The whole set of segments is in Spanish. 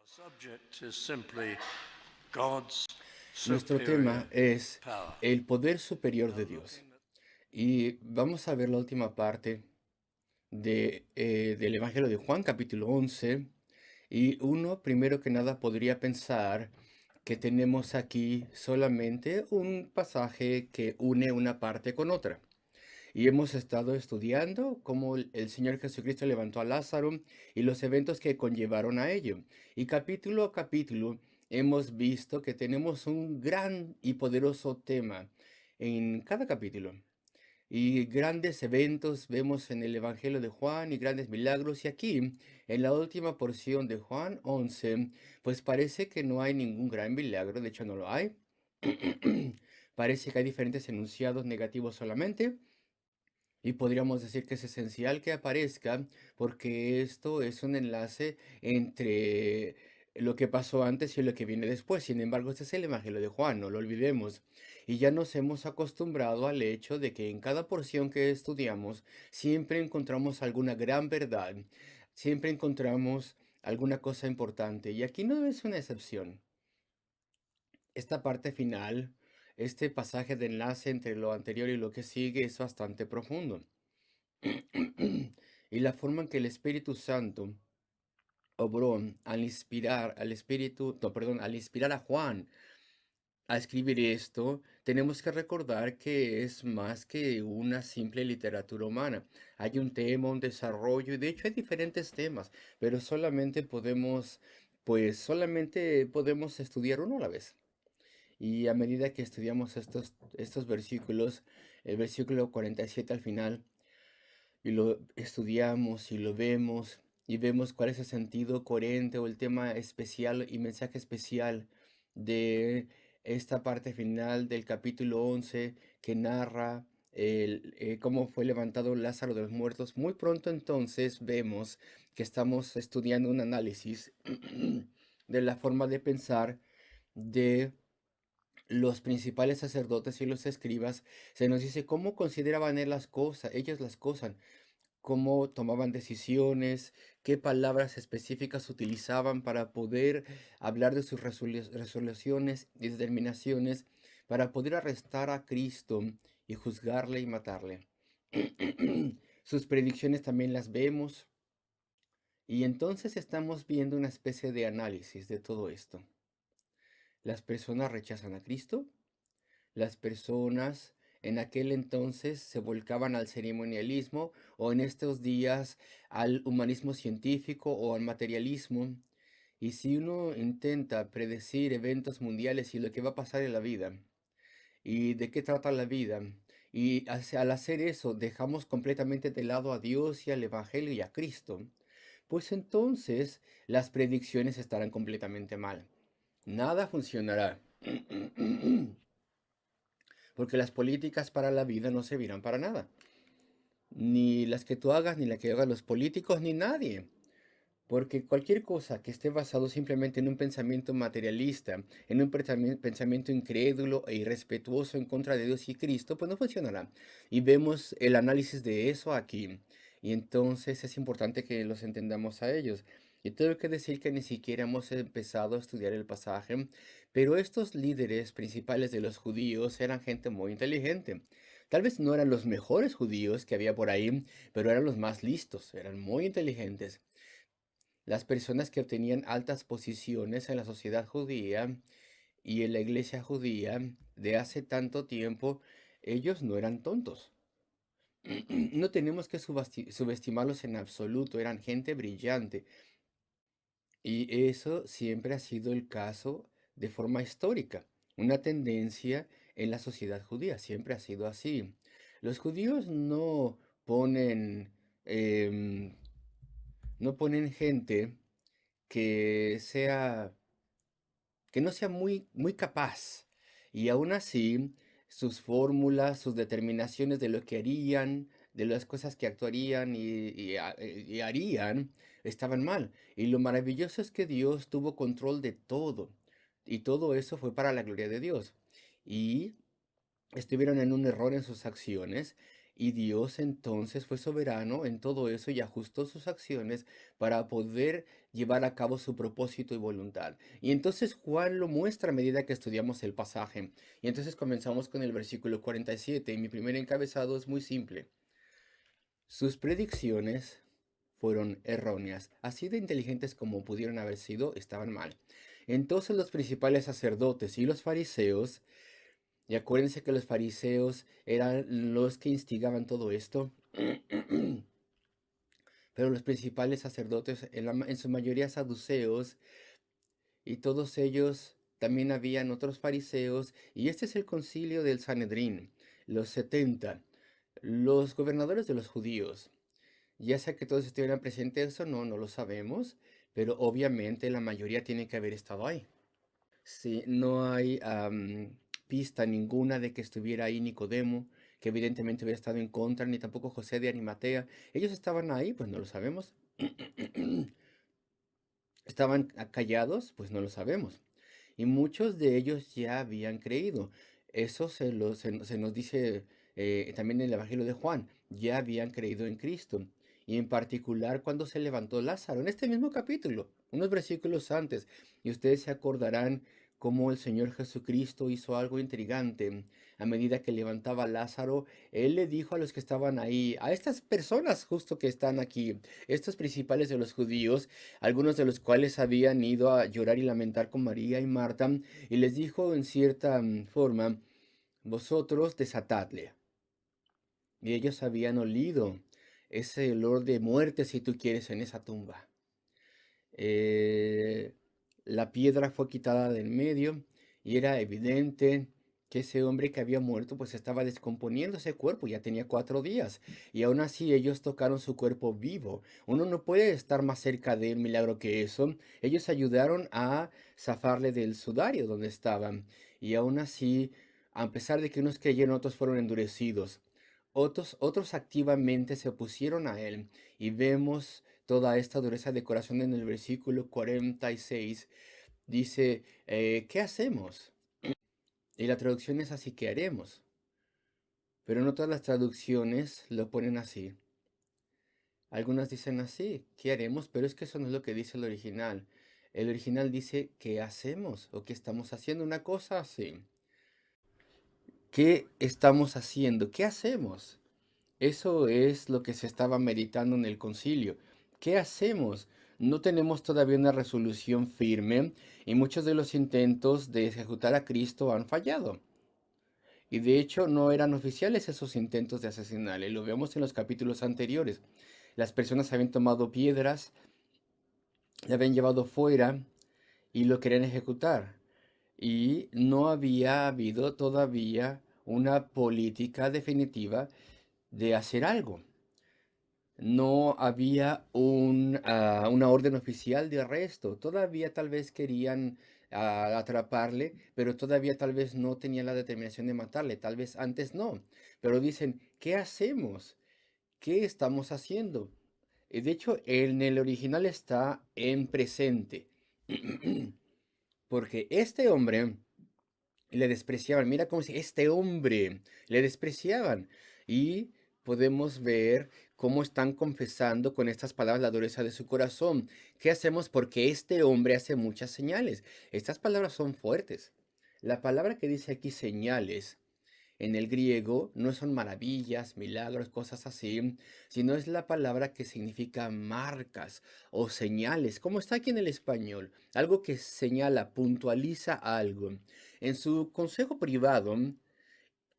subject is simply God's Nuestro superior tema es power. el poder superior Now, de Dios. looking at Y vamos a ver la última parte del Evangelio de Juan, capítulo 11. Y uno, primero que nada, podría pensar que tenemos aquí solamente un pasaje que une una parte con otra. Y hemos estado estudiando cómo el Señor Jesucristo levantó a Lázaro y los eventos que conllevaron a ello. Y capítulo a capítulo hemos visto que tenemos un gran y poderoso tema en cada capítulo. Y grandes eventos vemos en el Evangelio de Juan y grandes milagros. Y aquí, en la última porción de Juan 11, pues parece que no hay ningún gran milagro, de hecho no lo hay. Parece que hay diferentes enunciados negativos solamente. Y podríamos decir que es esencial que aparezca porque esto es un enlace entre lo que pasó antes y lo que viene después. Sin embargo, este es el Evangelio de Juan, no lo olvidemos. Y ya nos hemos acostumbrado al hecho de que en cada porción que estudiamos siempre encontramos alguna gran verdad, siempre encontramos alguna cosa importante. Y aquí no es una excepción. Esta parte final, este pasaje de enlace entre lo anterior y lo que sigue es bastante profundo. Y la forma en que el Espíritu Santo obró al inspirar al Espíritu, no, perdón, al inspirar a Juan a escribir esto, tenemos que recordar que es más que una simple literatura humana. Hay un tema, un desarrollo, y de hecho hay diferentes temas, pero solamente podemos estudiar uno a la vez. Y a medida que estudiamos estos versículos, el versículo 47 al final, y lo estudiamos y lo vemos y vemos cuál es el sentido coherente o el tema especial y mensaje especial de esta parte final del capítulo 11 que narra cómo fue levantado Lázaro de los muertos. Muy pronto entonces vemos que estamos estudiando un análisis de la forma de pensar de los principales sacerdotes y los escribas. Se nos dice cómo consideraban ellos las cosas, cómo tomaban decisiones, qué palabras específicas utilizaban para poder hablar de sus resoluciones y determinaciones, para poder arrestar a Cristo y juzgarle y matarle. Sus predicciones también las vemos y entonces estamos viendo una especie de análisis de todo esto. Las personas rechazan a Cristo. Las personas en aquel entonces se volcaban al ceremonialismo o en estos días al humanismo científico o al materialismo. Y si uno intenta predecir eventos mundiales y lo que va a pasar en la vida y de qué trata la vida, y al hacer eso dejamos completamente de lado a Dios y al Evangelio y a Cristo, pues entonces las predicciones estarán completamente mal. Nada funcionará. Porque las políticas para la vida no servirán para nada. Ni las que tú hagas, ni las que hagan los políticos, ni nadie. Porque cualquier cosa que esté basado simplemente en un pensamiento materialista, en un pensamiento incrédulo e irrespetuoso en contra de Dios y Cristo, pues no funcionará. Y vemos el análisis de eso aquí. Y entonces es importante que los entendamos a ellos. Y tengo que decir que ni siquiera hemos empezado a estudiar el pasaje, pero estos líderes principales de los judíos eran gente muy inteligente. Tal vez no eran los mejores judíos que había por ahí, pero eran los más listos, eran muy inteligentes. Las personas que obtenían altas posiciones en la sociedad judía y en la iglesia judía de hace tanto tiempo, ellos no eran tontos. No tenemos que subestimarlos en absoluto, eran gente brillante. Y eso siempre ha sido el caso de forma histórica, una tendencia en la sociedad judía, siempre ha sido así. Los judíos ponen, em, no ponen gente que sea, que no sea muy capaz. Y aún así, sus fórmulas, sus determinaciones de lo que harían, de las cosas que actuarían y harían, estaban mal. Y lo maravilloso es que Dios tuvo control de todo. Y todo eso fue para la gloria de Dios. Y estuvieron en un error en sus acciones Y Dios entonces fue soberano en todo eso y ajustó sus acciones para poder llevar a cabo su propósito y voluntad. Y entonces Juan lo muestra a medida que estudiamos el pasaje. Y entonces comenzamos con el versículo 47 y mi primer encabezado es muy simple. Sus predicciones fueron erróneas, así de inteligentes como pudieron haber sido, estaban mal. Entonces los principales sacerdotes y los fariseos, y acuérdense que los fariseos eran los que instigaban todo esto, pero los principales sacerdotes, en su mayoría saduceos, y todos ellos también habían otros fariseos, y este es el concilio del Sanedrín, los 70, los gobernadores de los judíos. Ya sea que todos estuvieran presentes o no, no lo sabemos, pero obviamente la mayoría tiene que haber estado ahí. Sí, no hay pista ninguna de que estuviera ahí Nicodemo, que evidentemente hubiera estado en contra, ni tampoco José de Arimatea. Ellos estaban ahí, pues no lo sabemos. ¿Estaban callados? Pues no lo sabemos. Y muchos de ellos ya habían creído. Eso se nos dice también en el Evangelio de Juan. Ya habían creído en Cristo. Y en particular cuando se levantó Lázaro, en este mismo capítulo, unos versículos antes. Y ustedes se acordarán cómo el Señor Jesucristo hizo algo intrigante. A medida que levantaba a Lázaro, Él le dijo a los que estaban ahí, a estas personas justo que están aquí, estos principales de los judíos, algunos de los cuales habían ido a llorar y lamentar con María y Marta, y les dijo en cierta forma, vosotros desatadle. Y ellos habían olido ese olor de muerte, si tú quieres, en esa tumba. Eh, la piedra fue quitada del medio y era evidente que ese hombre que había muerto pues estaba descomponiendo ese cuerpo, ya tenía 4 días y aún así ellos tocaron su cuerpo vivo. Uno no puede estar más cerca del milagro que eso. Ellos ayudaron a zafarle del sudario donde estaban y aún así, a pesar de que unos creyeron, otros fueron endurecidos. Otros activamente se opusieron a él y vemos toda esta dureza de corazón en el versículo 46. Dice, ¿qué hacemos? Y la traducción es así, ¿qué haremos? Pero no todas las traducciones lo ponen así. Algunas dicen así, ¿qué haremos? Pero es que eso no es lo que dice el original. El original dice, ¿qué hacemos? O ¿qué estamos haciendo? Una cosa así. ¿Qué estamos haciendo? ¿Qué hacemos? Eso es lo que se estaba meditando en el concilio. ¿Qué hacemos? No tenemos todavía una resolución firme y muchos de los intentos de ejecutar a Cristo han fallado. Y de hecho no eran oficiales esos intentos de asesinarle. Lo vemos en los capítulos anteriores. Las personas habían tomado piedras, le habían llevado fuera y lo querían ejecutar. Y no había habido todavía una política definitiva de hacer algo. No había una orden oficial de arresto. Todavía tal vez querían atraparle, pero todavía tal vez no tenían la determinación de matarle. Tal vez antes no. Pero dicen, ¿qué hacemos? ¿Qué estamos haciendo? De hecho, en el original está en presente. Porque este hombre le despreciaban. Mira cómo si este hombre le despreciaban. Y podemos ver cómo están confesando con estas palabras la dureza de su corazón. ¿Qué hacemos? Porque este hombre hace muchas señales. Estas palabras son fuertes. La palabra que dice aquí señales en el griego no son maravillas, milagros, cosas así, sino es la palabra que significa marcas o señales, como está aquí en el español, algo que señala, puntualiza algo. En su consejo privado,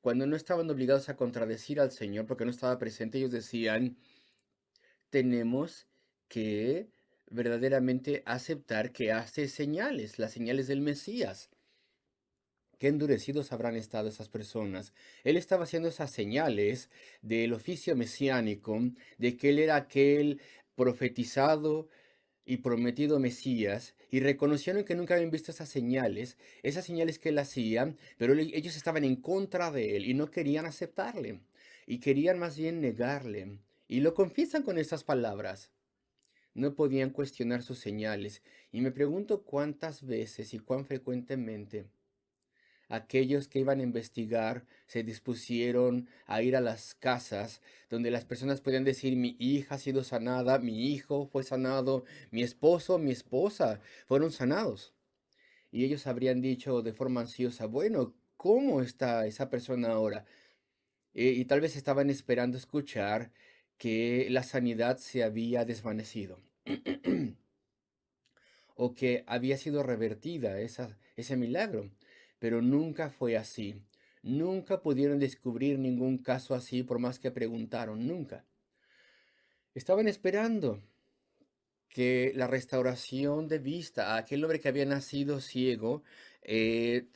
cuando no estaban obligados a contradecir al Señor porque no estaba presente, ellos decían, tenemos que verdaderamente aceptar que hace señales, las señales del Mesías. Qué endurecidos habrán estado esas personas. Él estaba haciendo esas señales del oficio mesiánico, de que él era aquel profetizado y prometido Mesías, y reconocieron que nunca habían visto esas señales que él hacía, pero ellos estaban en contra de él y no querían aceptarle, y querían más bien negarle. Y lo confiesan con estas palabras. No podían cuestionar sus señales, y me pregunto cuántas veces y cuán frecuentemente aquellos que iban a investigar se dispusieron a ir a las casas donde las personas podían decir, mi hija ha sido sanada, mi hijo fue sanado, mi esposo, mi esposa fueron sanados. Y ellos habrían dicho de forma ansiosa, bueno, ¿cómo está esa persona ahora? Y tal vez estaban esperando escuchar que la sanidad se había desvanecido o que había sido revertida ese milagro, pero nunca fue así. Nunca pudieron descubrir ningún caso así por más que preguntaron, nunca. Estaban esperando que la restauración de vista a aquel hombre que había nacido ciego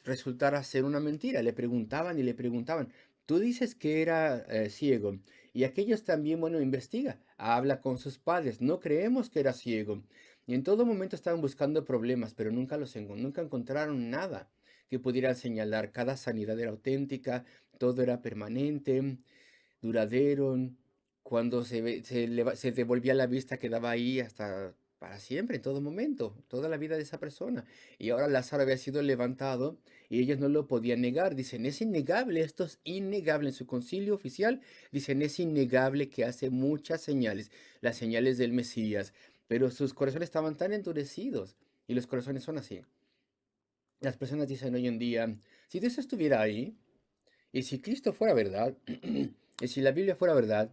resultara ser una mentira. Le preguntaban y le preguntaban, tú dices que era ciego y aquellos también, bueno, investiga, habla con sus padres, no creemos que era ciego. Y en todo momento estaban buscando problemas, pero nunca encontraron nada que pudieran señalar. Cada sanidad era auténtica, todo era permanente, duradero. Cuando se devolvía la vista, quedaba ahí hasta para siempre, en todo momento, toda la vida de esa persona. Y ahora Lázaro había sido levantado y ellos no lo podían negar. Dicen, es innegable, esto es innegable. En su concilio oficial dicen, es innegable que hace muchas señales, las señales del Mesías, pero sus corazones estaban tan endurecidos y los corazones son así. Las personas dicen hoy en día, si Dios estuviera ahí y si Cristo fuera verdad, y si la Biblia fuera verdad,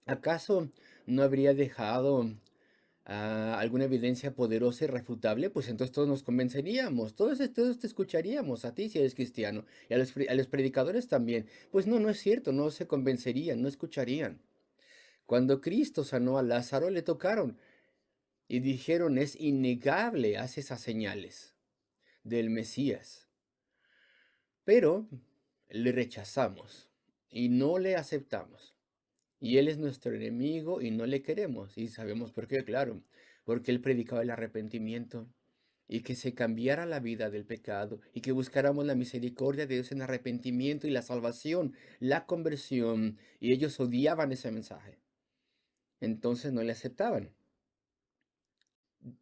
¿acaso no habría dejado alguna evidencia poderosa y refutable? Pues entonces todos nos convenceríamos, todos te escucharíamos, a ti si eres cristiano, y a los predicadores también. Pues no, no es cierto, no se convencerían, no escucharían. Cuando Cristo sanó a Lázaro, le tocaron y dijeron, es innegable, hace esas señales del Mesías. Pero le rechazamos y no le aceptamos. Y él es nuestro enemigo y no le queremos. Y sabemos por qué, claro, porque él predicaba el arrepentimiento y que se cambiara la vida del pecado y que buscáramos la misericordia de Dios en arrepentimiento y la salvación, la conversión. Y ellos odiaban ese mensaje. Entonces no le aceptaban.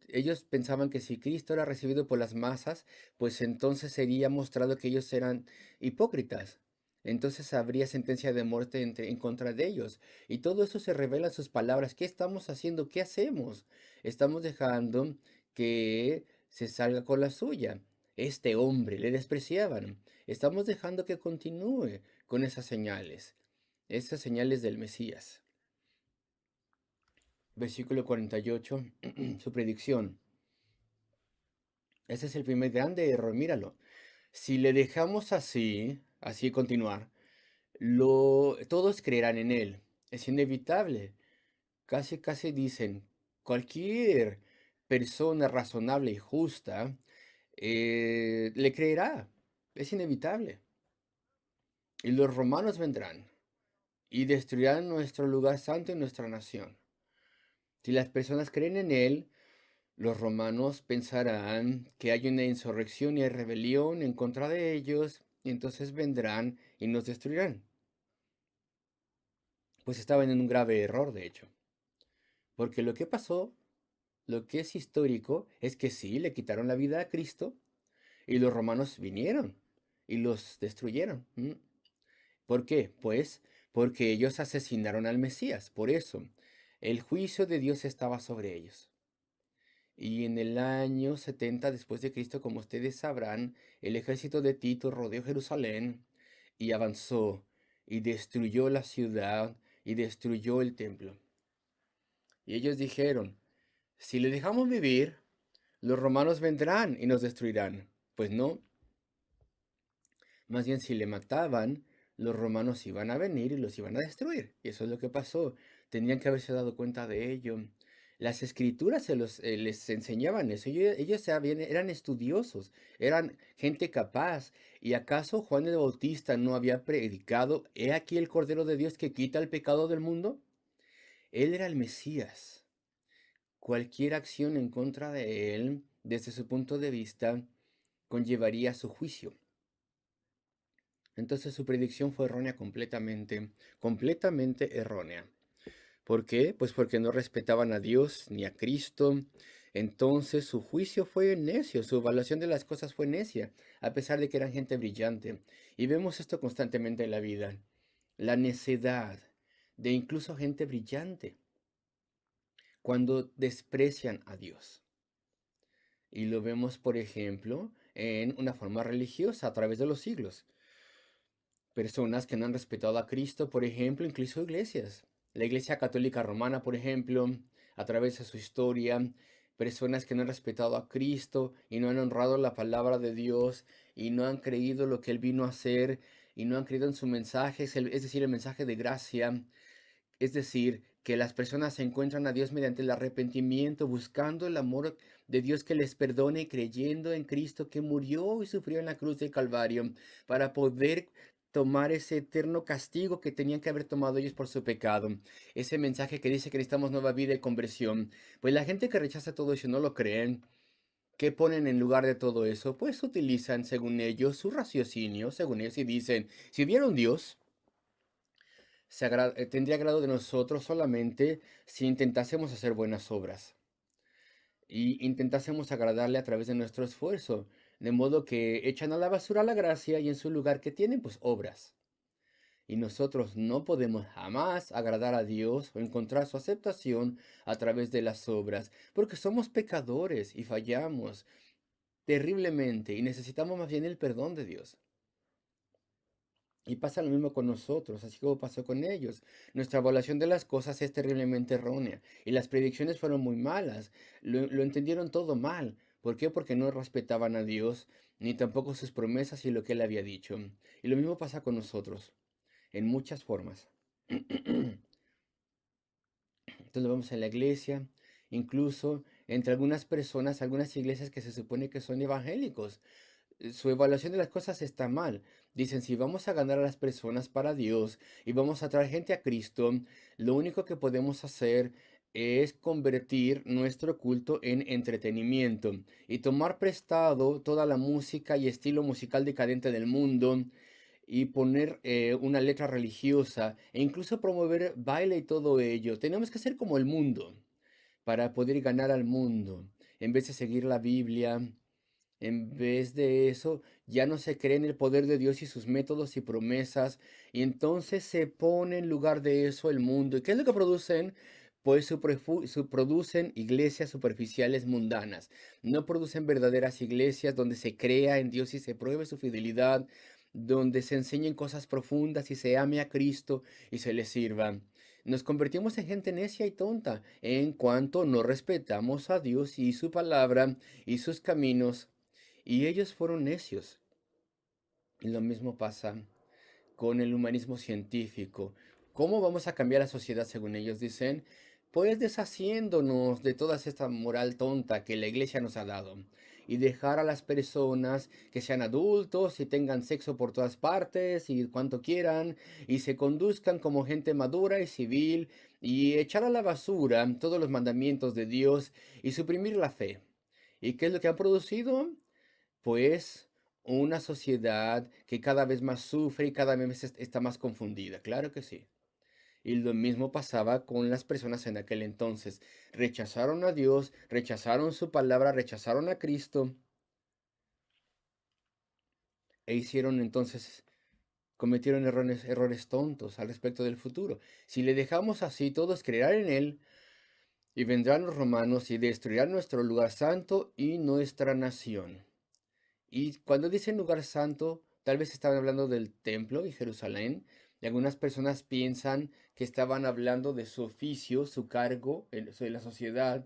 Ellos pensaban que si Cristo era recibido por las masas, pues entonces sería mostrado que ellos eran hipócritas. Entonces habría sentencia de muerte en contra de ellos. Y todo eso se revela en sus palabras. ¿Qué estamos haciendo? ¿Qué hacemos? Estamos dejando que se salga con la suya. Este hombre le despreciaban. Estamos dejando que continúe con esas señales del Mesías. Versículo 48, su predicción. Ese es el primer grande error, míralo. Si le dejamos así continuar, todos creerán en él. Es inevitable. Casi dicen, cualquier persona razonable y justa le creerá. Es inevitable. Y los romanos vendrán y destruirán nuestro lugar santo y nuestra nación. Si las personas creen en él, los romanos pensarán que hay una insurrección y rebelión en contra de ellos, y entonces vendrán y nos destruirán. Pues estaban en un grave error, de hecho. Porque lo que pasó, lo que es histórico, es que sí, le quitaron la vida a Cristo, y los romanos vinieron y los destruyeron. ¿Por qué? Pues porque ellos asesinaron al Mesías. Por eso, el juicio de Dios estaba sobre ellos. Y en el año 70 después de Cristo, como ustedes sabrán, el ejército de Tito rodeó Jerusalén y avanzó y destruyó la ciudad y destruyó el templo. Y ellos dijeron, si le dejamos vivir, los romanos vendrán y nos destruirán. Pues no, más bien si le mataban, los romanos iban a venir y los iban a destruir. Y eso es lo que pasó. Tenían que haberse dado cuenta de ello. Las escrituras les enseñaban eso. Ellos eran estudiosos, eran gente capaz. ¿Y acaso Juan el Bautista no había predicado, he aquí el Cordero de Dios que quita el pecado del mundo? Él era el Mesías. Cualquier acción en contra de él, desde su punto de vista, conllevaría su juicio. Entonces su predicción fue errónea completamente errónea. ¿Por qué? Pues porque no respetaban a Dios ni a Cristo. Entonces su juicio fue necio, su evaluación de las cosas fue necia, a pesar de que eran gente brillante. Y vemos esto constantemente en la vida, la necedad de incluso gente brillante cuando desprecian a Dios. Y lo vemos, por ejemplo, en una forma religiosa a través de los siglos. Personas que no han respetado a Cristo, por ejemplo, incluso iglesias. La Iglesia Católica Romana, por ejemplo, a través de su historia, personas que no han respetado a Cristo y no han honrado la palabra de Dios y no han creído lo que Él vino a hacer y no han creído en su mensaje, es decir, el mensaje de gracia. Es decir, que las personas se encuentran a Dios mediante el arrepentimiento, buscando el amor de Dios que les perdone y creyendo en Cristo que murió y sufrió en la cruz del Calvario para poder tomar ese eterno castigo que tenían que haber tomado ellos por su pecado. Ese mensaje que dice que necesitamos nueva vida y conversión. Pues la gente que rechaza todo eso y no lo creen, ¿qué ponen en lugar de todo eso? Pues utilizan, según ellos, su raciocinio, según ellos, y dicen, si hubiera un Dios, tendría grado de nosotros solamente si intentásemos hacer buenas obras y intentásemos agradarle a través de nuestro esfuerzo, de modo que echan a la basura la gracia y en su lugar que tienen pues obras. Y nosotros no podemos jamás agradar a Dios o encontrar su aceptación a través de las obras, porque somos pecadores y fallamos terriblemente y necesitamos más bien el perdón de Dios. Y pasa lo mismo con nosotros, así como pasó con ellos. Nuestra evaluación de las cosas es terriblemente errónea y las predicciones fueron muy malas. Lo entendieron todo mal. ¿Por qué? Porque no respetaban a Dios, ni tampoco sus promesas y lo que Él había dicho. Y lo mismo pasa con nosotros, en muchas formas. Entonces lo vemos en la iglesia, incluso entre algunas personas, algunas iglesias que se supone que son evangélicos su evaluación de las cosas está mal. Dicen, si vamos a ganar a las personas para Dios y vamos a traer gente a Cristo, lo único que podemos hacer es convertir nuestro culto en entretenimiento y tomar prestado toda la música y estilo musical decadente del mundo y poner una letra religiosa e incluso promover baile y todo ello. Tenemos que ser como el mundo para poder ganar al mundo en vez de seguir la Biblia. En vez de eso, ya no se cree en el poder de Dios y sus métodos y promesas, y entonces se pone en lugar de eso el mundo. ¿Y qué es lo que producen? Pues producen iglesias superficiales mundanas. No producen verdaderas iglesias donde se crea en Dios y se pruebe su fidelidad, donde se enseñen cosas profundas y se ame a Cristo y se le sirva. Nos convertimos en gente necia y tonta en cuanto no respetamos a Dios y su palabra y sus caminos y ellos fueron necios. Y lo mismo pasa con el humanismo científico. ¿Cómo vamos a cambiar la sociedad según ellos dicen? Pues deshaciéndonos de toda esta moral tonta que la iglesia nos ha dado y dejar a las personas que sean adultos y tengan sexo por todas partes y cuanto quieran y se conduzcan como gente madura y civil y echar a la basura todos los mandamientos de Dios y suprimir la fe. ¿Y qué es lo que han producido? Pues una sociedad que cada vez más sufre y cada vez está más confundida, claro que sí. Y lo mismo pasaba con las personas en aquel entonces. Rechazaron a Dios, rechazaron su palabra, rechazaron a Cristo e hicieron entonces, cometieron errores tontos al respecto del futuro. Si le dejamos así, todos creerán en Él y vendrán los romanos y destruirán nuestro lugar santo y nuestra nación. Y cuando dicen lugar santo, tal vez estaban hablando del templo y Jerusalén. Y algunas personas piensan que estaban hablando de su oficio, su cargo en la sociedad,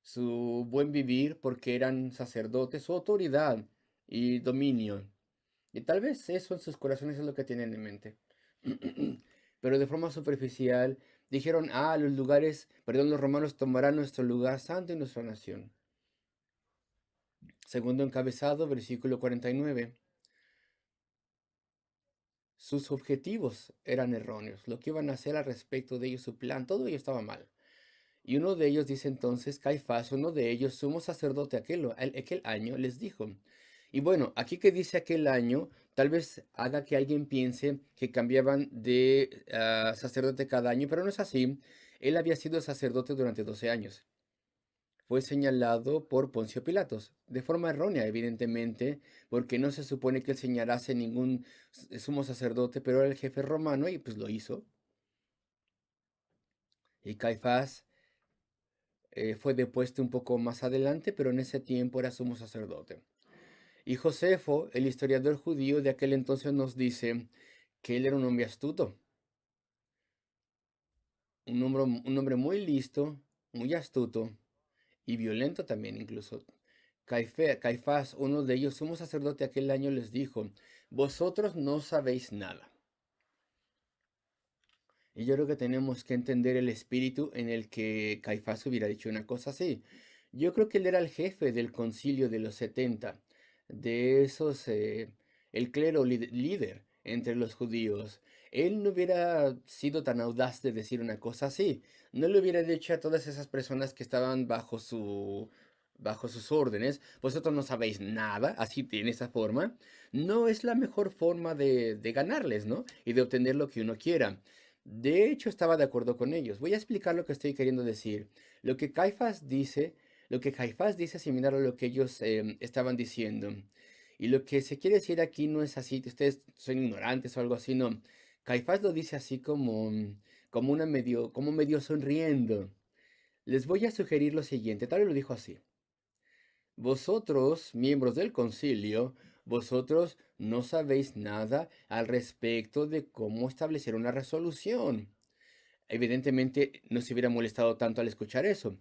su buen vivir, porque eran sacerdotes, su autoridad y dominio. Y tal vez eso en sus corazones es lo que tienen en mente. Pero de forma superficial dijeron, los romanos tomarán nuestro lugar santo y nuestra nación. Segundo encabezado, versículo 49. Sus objetivos eran erróneos, lo que iban a hacer al respecto de ellos, su plan, todo ello estaba mal. Y uno de ellos dice entonces, Caifás, uno de ellos, sumo sacerdote aquel año, les dijo. Y bueno, aquí que dice aquel año, tal vez haga que alguien piense que cambiaban de sacerdote cada año, pero no es así. Él había sido sacerdote durante 12 años. fue señalado por Poncio Pilatos, de forma errónea, evidentemente, porque no se supone que él señalase ningún sumo sacerdote, pero era el jefe romano y pues lo hizo. Y Caifás fue depuesto un poco más adelante, pero en ese tiempo era sumo sacerdote. Y Josefo, el historiador judío de aquel entonces, nos dice que él era un hombre astuto, un hombre muy listo, muy astuto y violento también incluso. Caifás, uno de ellos, sumo sacerdote aquel año, les dijo, vosotros no sabéis nada. Y yo creo que tenemos que entender el espíritu en el que Caifás hubiera dicho una cosa así. Yo creo que él era el jefe del concilio de los 70, de esos, el clero líder entre los judíos. Él no hubiera sido tan audaz de decir una cosa así. No le hubiera dicho a todas esas personas que estaban bajo sus órdenes, vosotros no sabéis nada, así en esa forma. No es la mejor forma de ganarles, ¿no? Y de obtener lo que uno quiera. De hecho, estaba de acuerdo con ellos. Voy a explicar lo que estoy queriendo decir. Lo que Caifás dice, lo que Caifás dice es similar a lo que ellos estaban diciendo. Y lo que se quiere decir aquí no es así, que ustedes son ignorantes o algo así, no. Caifás lo dice así como, como medio sonriendo. Les voy a sugerir lo siguiente, tal vez lo dijo así. Vosotros, miembros del concilio, vosotros no sabéis nada al respecto de cómo establecer una resolución. Evidentemente no se hubiera molestado tanto al escuchar eso.